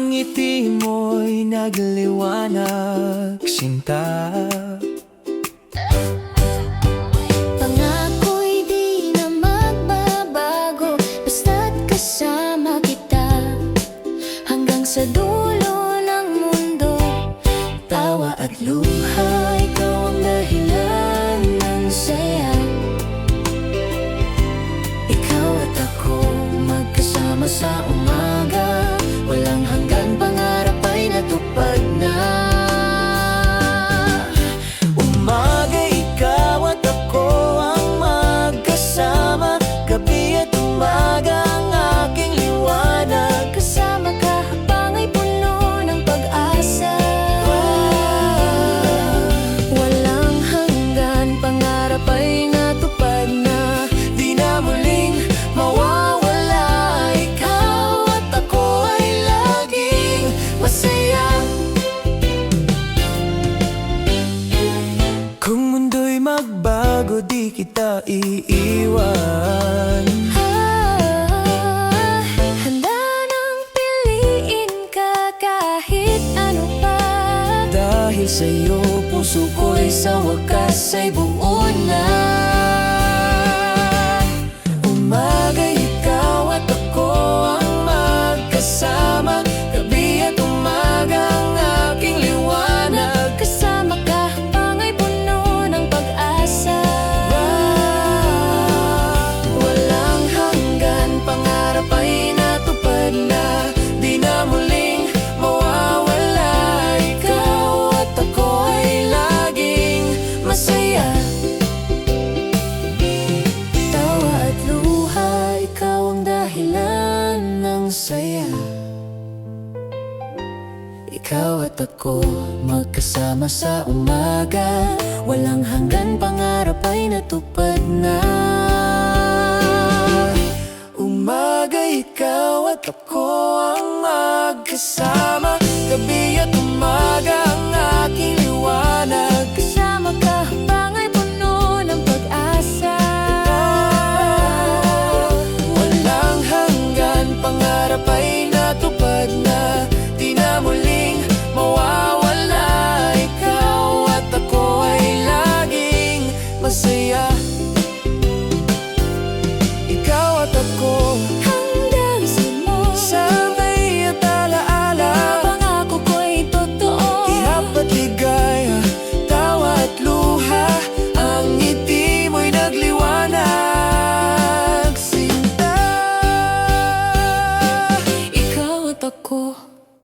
Ang ngiti mo'y nagliwanag, sinta. Pangako'y di na magbabago, basta't kasama kita hanggang sa dulo ng mundo. Tawa at luha, ikaw ang dahilan ng saya. Ikaw at ako magkasama sa umaga, walang hanggan, pangarap ay natupad na. Umaga, ikaw at ako ang magkasama, gabi at umaga ang aking liwanag. Kasama ka habang ay puno ng pag-asa. Walang hanggan, pangarap ay natupad na. Di na muling mawawala, ikaw at ako ay laging masaya. Kung mundo'y magbago, di kita iiwan. Handa nang piliin ka kahit ano pa. Dahil sa'yo, puso ko'y sa wakas ay buo na. Umaga, ikaw at ako ang magkasama, gabi at umaga ang aking liwanag. Kasama ka habang ay puno ng pag-asa. Walang hanggan, pangarap ay natupad na. Di na muling mawawala, ikaw at ako ay laging masaya. Tawa at luha, ikaw ang dahilan ng saya. Ikaw at ako magkasama sa umaga, walang hanggan, pangarap ay natupad na. Umaga, ikaw at ako ang magkasama.